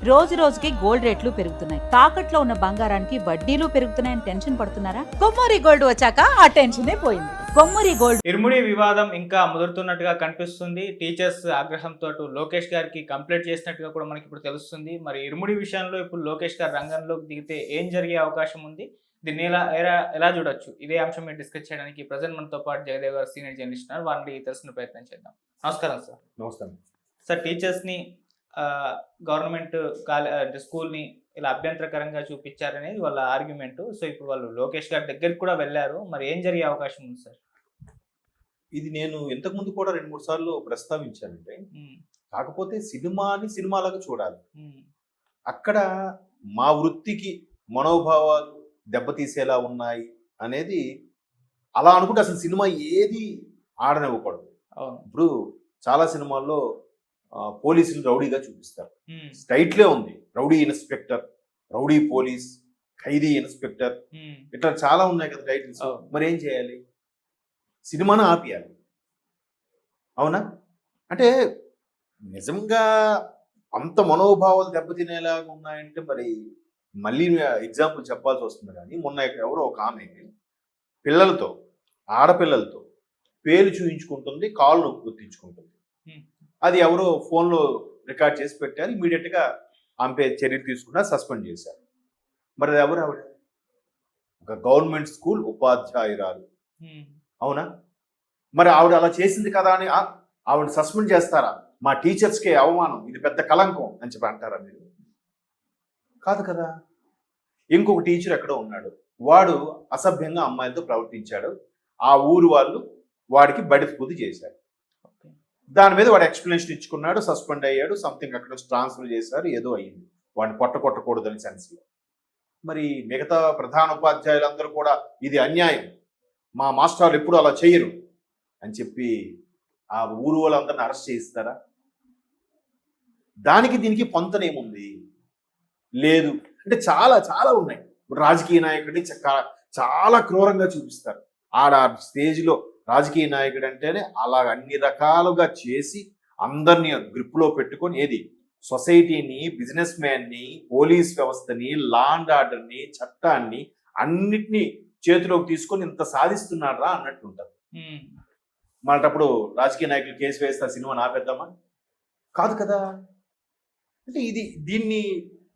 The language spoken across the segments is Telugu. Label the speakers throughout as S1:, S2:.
S1: రోజు రోజుకి గోల్డ్ రేట్లు పెరుగుతున్నాయి. తాకట్లో ఉన్న బంగారానికి వడ్డీలు పెరుగుతున్నాయని టెన్షన్ పడుతున్నారా? కొమ్మూరి గోల్డ్ వచ్చాక ఆ టెన్షనే పోయింది. కొమ్మూరి గోల్డ్.
S2: ఇరుముడి వివాదం ఇంకా ముదురుతున్నట్టుగా కనిపిస్తుంది. టీచర్స్ ఆగ్రహంతో లోకేష్ గారికి కంప్లైంట్ చేసినట్టుగా కూడా మనకి ఇప్పుడు తెలుస్తుంది. మరి ఇరుముడి విషయంలో ఇప్పుడు లోకేష్ గారు రంగంలోకి దిగితే ఏం జరిగే అవకాశం ఉంది? దీన్ని ఎలా చూడొచ్చు? ఇదే అంశం మీద డిస్కస్ చేయడానికి ప్రజెంట్ మనతో పాటు జగదేవ్ గారు సీనియర్ జర్నలిస్ట్ ఉన్నారు. వారిని తెలుసుకునే ప్రయత్నం చేద్దాం. నమస్కారం సార్.
S3: నమస్కారం
S2: సార్, టీచర్స్ని గవర్నమెంట్ స్కూల్ని ఇలా అభ్యంతరకరంగా చూపించారనేది వాళ్ళ ఆర్గ్యుమెంట్. సో ఇప్పుడు వాళ్ళు లోకేష్ గారి దగ్గరికి కూడా వెళ్ళారు. మరి ఏం జరిగే అవకాశం ఉంది సార్?
S3: ఇది నేను ఇంతకుముందు కూడా 2-3 సార్లు ప్రస్తావించానంటే, కాకపోతే సినిమాని సినిమాలాగా చూడాలి. అక్కడ మా వృత్తికి మనోభావాలు దెబ్బతీసేలా ఉన్నాయి అనేది అలా అనుకుంటే అసలు సినిమా ఏది ఆడనివ్వకూడదు. ఇప్పుడు చాలా సినిమాల్లో పోలీసులు రౌడీగా చూపిస్తారు. టైటిలే ఉంది, రౌడీ ఇన్స్పెక్టర్, రౌడీ పోలీస్, ఖైదీ ఇన్స్పెక్టర్, ఇట్లా చాలా ఉన్నాయి కదా టైటిల్స్. మరి ఏం చేయాలి? సినిమాను ఆపియాలి. అవునా? అంటే నిజంగా అంత మనోభావాలు దెబ్బతినేలాగా ఉన్నాయంటే మరి మళ్ళీ ఎగ్జాంపుల్ చెప్పాల్సి వస్తుంది. కానీ మొన్న ఎవరో ఒక ఆమె పిల్లలతో, ఆడపిల్లలతో పేరు చూయించుకుంటుంది, కాళ్ళు గుర్తించుకుంటుంది. అది ఎవరో ఫోన్లో రికార్డ్ చేసి పెట్టారు. ఇమీడియట్గా ఆమె చర్యలు తీసుకున్నా, సస్పెండ్ చేశారు. మరి అది ఎవరు? ఆవిడ ఒక గవర్నమెంట్ స్కూల్ ఉపాధ్యాయురాలు. అవునా? మరి ఆవిడ అలా చేసింది కదా అని ఆవిడ సస్పెండ్ చేస్తారా? మా టీచర్స్కే అవమానం, ఇది పెద్ద కలంకం అని చెప్పి అంటారా మీరు? కాదు కదా. ఇంకొక టీచర్ ఎక్కడో ఉన్నాడు, వాడు అసభ్యంగా అమ్మాయిలతో ప్రవర్తించాడు. ఆ ఊరు వాళ్ళు వాడికి బడిపూది చేశారు. దాని మీద వాడు ఎక్స్ప్లెనేషన్ ఇచ్చుకున్నాడు, సస్పెండ్ అయ్యాడు, సంథింగ్ అక్కడ ట్రాన్స్ఫర్ చేశారు, ఏదో అయ్యింది. వాడిని కొట్టకూడదని సెన్స్లో. మరి మిగతా ప్రధాన ఉపాధ్యాయులందరూ కూడా ఇది అన్యాయం, మా మాస్టర్లు ఎప్పుడు అలా చేయరు అని చెప్పి ఆ ఊరు వాళ్ళందరిని అరెస్ట్ చేయిస్తారా? దానికి దీనికి పొంతనేముంది? లేదు. అంటే చాలా చాలా ఉన్నాయి. ఇప్పుడు రాజకీయ నాయకుడిని చాలా క్రూరంగా చూపిస్తారు. ఆడ స్టేజ్లో రాజకీయ నాయకుడు అంటేనే అలా అన్ని రకాలుగా చేసి అందరినీ గ్రిప్లో పెట్టుకొని ఏది సొసైటీని, బిజినెస్ మ్యాన్ని, పోలీస్ వ్యవస్థని, లా అండ్ ఆర్డర్ని, చట్టాన్ని అన్నిటినీ చేతిలోకి తీసుకొని ఇంత సాధిస్తున్నారా అన్నట్టు ఉంటుంది. మనటప్పుడు రాజకీయ నాయకులు కేసు వేస్తే సినిమా ఆపేద్దామా? కాదు కదా. అంటే దీన్ని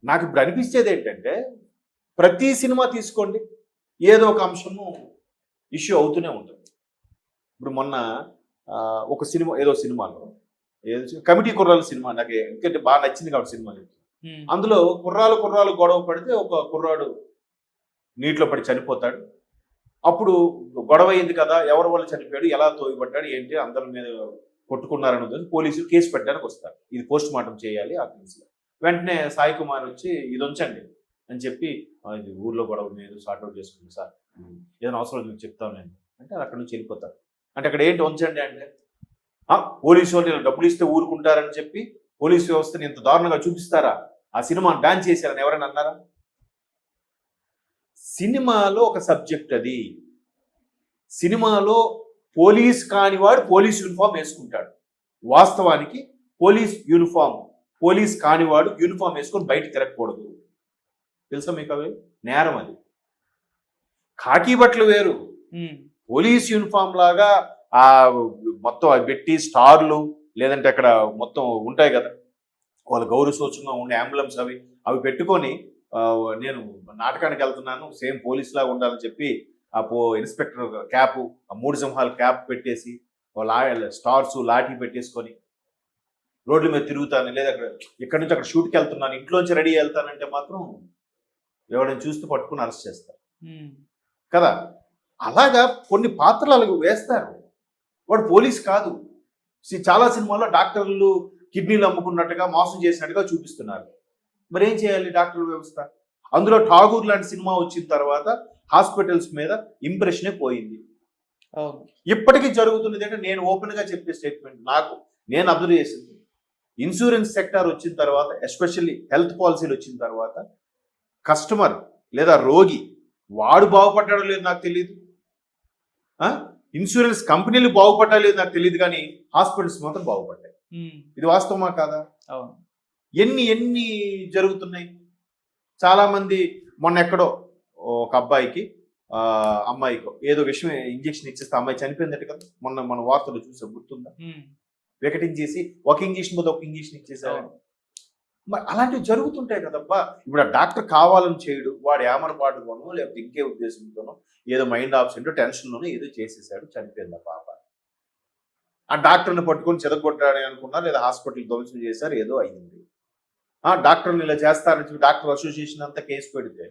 S3: నాకు ఇప్పుడు అనిపించేది ఏంటంటే, ప్రతి సినిమా తీసుకోండి, ఏదో ఒక అంశము ఇష్యూ అవుతూనే ఉంటుంది. ఇప్పుడు మొన్న ఒక సినిమా, ఏదో సినిమాలో కమిటీ కుర్రాలు సినిమా నాకు ఎందుకంటే బాగా నచ్చింది కాబట్టి సినిమా. అందులో కుర్రాలు గొడవ పడితే ఒక కుర్రాడు నీటిలో పడి చనిపోతాడు. అప్పుడు గొడవ అయింది కదా, ఎవరి వల్ల చనిపోయాడు, ఎలా తోయబడ్డాడు, ఏంటి, అందరి మీద కొట్టుకున్నారన్నది పోలీసులు కేసు పెట్టడానికి వస్తారు. ఇది పోస్ట్ మార్టం చేయాలి ఆ కేసులో. వెంటనే సాయి కుమార్ వచ్చి ఇది ఉంచండి అని చెప్పి, ఇది ఊర్లో గొడవ మీద సార్ట్అవుట్ చేసుకుంది సార్, ఏదైనా అవసరం మీకు చెప్తాను నేను అంటే అక్కడి నుంచి వెళ్ళిపోతారు. అంటే అక్కడ ఏంటి ఉంచండి అంటే, పోలీసు వాళ్ళు ఇలా డబ్బులు ఇస్తే ఊరుకుంటారని చెప్పి పోలీసు వ్యవస్థని ఇంత దారుణంగా చూపిస్తారా? ఆ సినిమాను బ్యాన్ చేశారని ఎవరైనా అన్నారా? సినిమాలో ఒక సబ్జెక్ట్ అది. సినిమాలో పోలీస్ కానివాడు పోలీస్ యూనిఫామ్ వేసుకుంటాడు. వాస్తవానికి పోలీస్ కానివాడు యూనిఫామ్ వేసుకొని బయట తిరగకూడదు. తెలుసా మీకు? అవి నేరం. అది ఖాకీ బట్టలు వేరు, పోలీస్ యూనిఫామ్ లాగా ఆ మొత్తం అవి పెట్టి స్టార్లు లేదంటే అక్కడ మొత్తం ఉంటాయి కదా, వాళ్ళ గౌరవ సూచకంగా ఉండే అంబులెన్స్ అవి పెట్టుకొని నేను నాటకానికి వెళ్తున్నాను, సేమ్ పోలీస్ లాగా ఉండాలని చెప్పి ఆ ఇన్స్పెక్టర్ క్యాప్, ఆ 3 సింహాల క్యాప్ పెట్టేసి స్టార్స్ లాఠీ పెట్టేసుకొని రోడ్ల మీద తిరుగుతాను, లేదా ఇక్కడ నుంచి అక్కడ షూట్కి వెళ్తున్నాను, ఇంట్లోంచి రెడీ వెళ్తానంటే మాత్రం ఎవరైనా చూస్తూ పట్టుకుని అరెస్ట్ చేస్తారు కదా. అలాగా కొన్ని పాత్రలు అలాగ వేస్తారు. వాడు పోలీస్ కాదు. చాలా సినిమాల్లో డాక్టర్లు కిడ్నీలు అమ్ముకున్నట్టుగా, మోసం చేసినట్టుగా చూపిస్తున్నారు. మరి ఏం చేయాలి డాక్టర్ వ్యవస్థ? అందులో ఠాగూర్ లాంటి సినిమా వచ్చిన తర్వాత హాస్పిటల్స్ మీద ఇంప్రెషనే పోయింది. ఇప్పటికీ జరుగుతున్నది అంటే నేను ఓపెన్గా చెప్పే స్టేట్మెంట్, నేను అబ్జర్వ్ చేసింది, ఇన్సూరెన్స్ సెక్టార్ వచ్చిన తర్వాత, ఎస్పెషల్లీ హెల్త్ పాలసీలు వచ్చిన తర్వాత, కస్టమర్ లేదా రోగి వాడు బాగుపడ్డాడో లేదు నాకు తెలియదు, ఇన్సూరెన్స్ కంపెనీలు బాగుపడ్డా లేదు నాకు తెలియదు, కానీ హాస్పిటల్స్ మాత్రం బాగుపడ్డాయి. ఇది వాస్తవమా కాదా? ఎన్ని జరుగుతున్నాయి. చాలా మంది మొన్న ఎక్కడో ఒక అబ్బాయికి అమ్మాయికో ఏదో విషయం ఇంజెక్షన్ ఇచ్చేస్తే అమ్మాయి చనిపోయిందట కదా, మన వార్తలు చూసాం, గుర్తుందా? వికటించేసి ఒక ఇంజెక్షన్ మీద ఒక ఇంజెక్షన్ ఇచ్చేసారు. మరి అలాంటివి జరుగుతుంటాయి కదబ్బా. ఇప్పుడు ఆ డాక్టర్ కావాలని చేయడు, వాడు ఏమరపాటుగానో లేకపోతే ఇంకే ఉద్దేశంతోనో ఏదో మైండ్ ఆబ్సెంట్ టెన్షన్లోనో ఏదో చేసేసాడు, చనిపోయింది ఆ పాప. ఆ డాక్టర్ని పట్టుకొని చెదగొట్టాడని అనుకున్నారు, లేదా హాస్పిటల్ ధ్వంసం చేశారు, ఏదో అయ్యింది. ఆ డాక్టర్ని ఇలా చేస్తారని చెప్పి డాక్టర్ అసోసియేషన్ అంతా కేసు పెడితే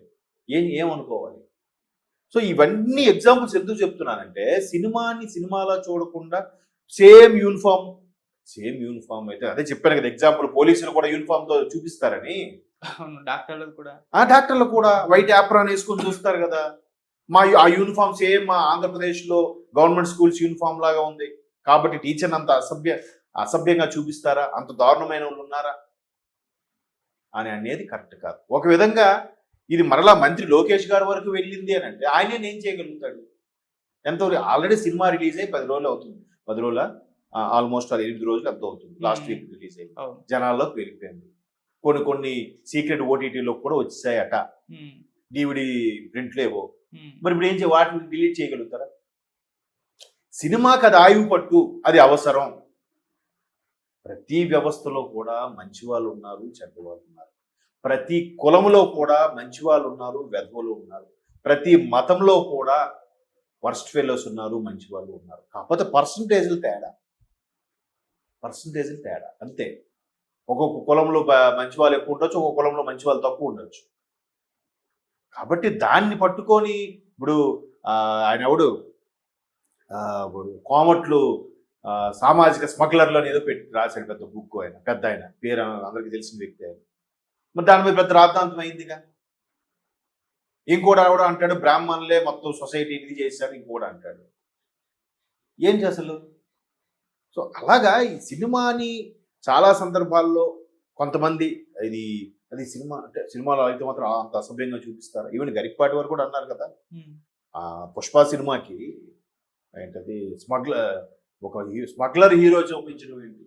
S3: ఏమనుకోవాలి? సో ఇవన్నీ ఎగ్జాంపుల్స్ ఎందుకు చెప్తున్నానంటే, సినిమాలా చూడకుండా సేమ్ యూనిఫామ్ అయితే అదే చెప్పాను కదా ఎగ్జాంపుల్, పోలీసులు కూడా యూనిఫామ్ తో చూపిస్తారని. డాక్టర్లు కూడా వైట్ యాప్రాన్ వేసుకొని చూస్తారు కదా. ఆ యూనిఫామ్ సేమ్ మా ఆంధ్రప్రదేశ్ లో గవర్నమెంట్ స్కూల్స్ యూనిఫామ్ లాగా ఉంది కాబట్టి టీచర్ అంత అసభ్యంగా చూపిస్తారా, అంత దారుణమైన వాళ్ళు ఉన్నారా అని అనేది కరెక్ట్ కాదు. ఒక విధంగా ఇది మరలా మంత్రి లోకేష్ గారి వరకు వెళ్ళింది అని అంటే ఆయనే ఏం చేయగలుగుతాడు? ఎంతవరకు ఆల్రెడీ సినిమా రిలీజ్ అయ్యి 10 రోజులు అవుతుంది, 10 రోజుల ఆల్మోస్ట్ 8 రోజులు ఎంత అవుతుంది. లాస్ట్ వీక్ రిలీజ్ అయింది, జనాల్లోకి వెళ్ళిపోయింది. కొన్ని సీక్రెట్ ఓటీటీలో కూడా వచ్చాయట, DVD ప్రింట్లేవో. మరి ఇప్పుడు ఏం వాటిని డిలీట్ చేయగలుగుతారా? సినిమాకి అది ఆయువు పట్టు, అది అవసరం. ప్రతి వ్యవస్థలో కూడా మంచి వాళ్ళు ఉన్నారు, చెడ్డ వాళ్ళు ఉన్నారు. ప్రతి కులంలో కూడా మంచి వాళ్ళు ఉన్నారు, వెధవలు ఉన్నారు. ప్రతి మతంలో కూడా వర్స్ట్ ఫెలోస్ ఉన్నారు, మంచి వాళ్ళు ఉన్నారు. కాకపోతే పర్సంటేజ్లు తేడా అంతే. ఒక్కొక్క కులంలో మంచి వాళ్ళు ఎక్కువ ఉండొచ్చు, ఒక్కొక్క కులంలో మంచి వాళ్ళు తక్కువ ఉండొచ్చు. కాబట్టి దాన్ని పట్టుకొని ఇప్పుడు ఆయన ఎవడు కోమట్లు సామాజిక స్మగ్లర్లు అని ఏదో పెట్టి రాశాడు, పెద్ద బుక్. ఆయన పేరు అందరికీ తెలిసిన వ్యక్తి ఆయన. మరి దాని మీద పెద్ద రాద్ధాంతం అయిందిగా. ఇంకోటి కూడా అంటాడు బ్రాహ్మణులే మొత్తం సొసైటీ ఇది చేశాడు, ఇంకోటి అంటాడు. ఏంటి అసలు? సో అలాగా ఈ సినిమాని చాలా సందర్భాల్లో కొంతమంది అది సినిమా అంటే సినిమాలో అయితే మాత్రం అంత అసభ్యంగా చూపిస్తారు. ఈవెన్ గరికపాటి వారు కూడా అన్నారు కదా, పుష్ప సినిమాకి ఏంటది స్మగ్లర్ హీరో చూపించడం ఏంటి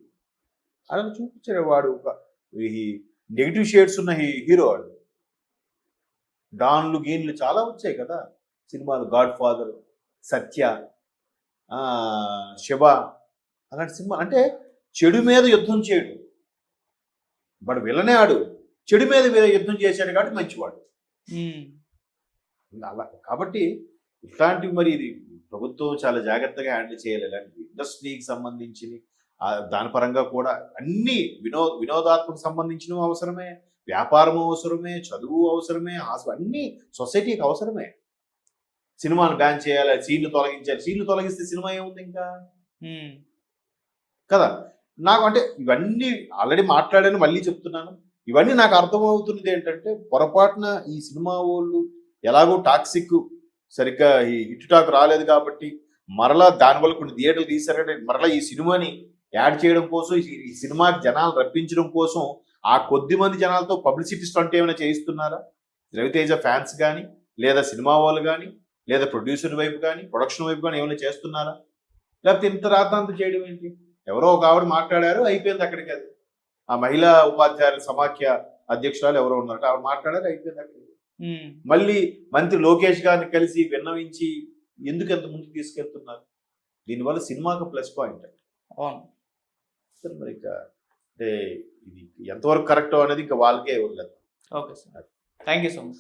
S3: అలా చూపించాడు. వాడు నెగిటివ్ షేడ్స్ ఉన్న హీరో వాడు. డాన్లు గీన్లు చాలా వచ్చాయి కదా సినిమాలు, గాడ్ ఫాదర్, సత్య, శివ, అలాంటి సినిమా. అంటే చెడు మీద యుద్ధం చేయడు, వాడు విలనే ఆడు, చెడు మీద యుద్ధం చేశాడు కాబట్టి మంచివాడు. అలా కాబట్టి ఇట్లాంటివి మరి ఇది ప్రభుత్వం చాలా జాగ్రత్తగా హ్యాండిల్ చేయాలి. ఇలాంటివి ఇండస్ట్రీకి సంబంధించి దాని పరంగా కూడా అన్ని వినోదాత్మక సంబంధించినవి అవసరమే, వ్యాపారం అవసరమే, చదువు అవసరమే, అన్ని సొసైటీకి అవసరమే. సినిమాను బ్యాన్ చేయాలి, సీన్లు తొలగించాలి. సీన్లు తొలగిస్తే సినిమా ఏముంది ఇంకా కదా. నాకు అంటే ఇవన్నీ ఆల్రెడీ మాట్లాడాను, మళ్ళీ చెప్తున్నాను. ఇవన్నీ నాకు అర్థమవుతున్నది ఏంటంటే, పొరపాటున ఈ సినిమా వాళ్ళు ఎలాగో టాక్సిక్ సరిగ్గా హిట్ టాక్ రాలేదు కాబట్టి మరలా దానివల్ల కొన్ని థియేటర్లు తీశారంటే మరలా ఈ సినిమాని యాడ్ చేయడం కోసం, ఈ సినిమాకి జనాలు రప్పించడం కోసం ఆ కొద్ది మంది జనాలతో పబ్లిసిటీ స్టంట్ ఏమైనా చేయిస్తున్నారా? రవితేజ ఫ్యాన్స్ కానీ, లేదా సినిమా వాళ్ళు కానీ, లేదా ప్రొడ్యూసర్ వైపు కానీ, ప్రొడక్షన్ వైపు కానీ ఏమైనా చేస్తున్నారా? లేకపోతే ఇంత రాతాంతం చేయడం ఏంటి? ఎవరో ఒక ఆవిడ మాట్లాడారు, అయిపోయింది అక్కడికి. అది ఆ మహిళా ఉపాధ్యాయుల సమాఖ్య అధ్యక్షురాలు ఎవరో ఉన్నారు, ఆవిడ మాట్లాడారు, అయిపోయింది అక్కడికి. మళ్ళీ మంత్రి లోకేష్ గారిని కలిసి విన్నవించి ఎందుకు ఎంత ముందుకు తీసుకెళ్తున్నారు? దీనివల్ల సినిమాకు ప్లస్ పాయింట్. మరి ఇంకా అంటే ఇది ఎంతవరకు కరెక్ట్ అనేది ఇంకా వాళ్ళకే వదిలేదు.
S2: Okay sir, thank you so much.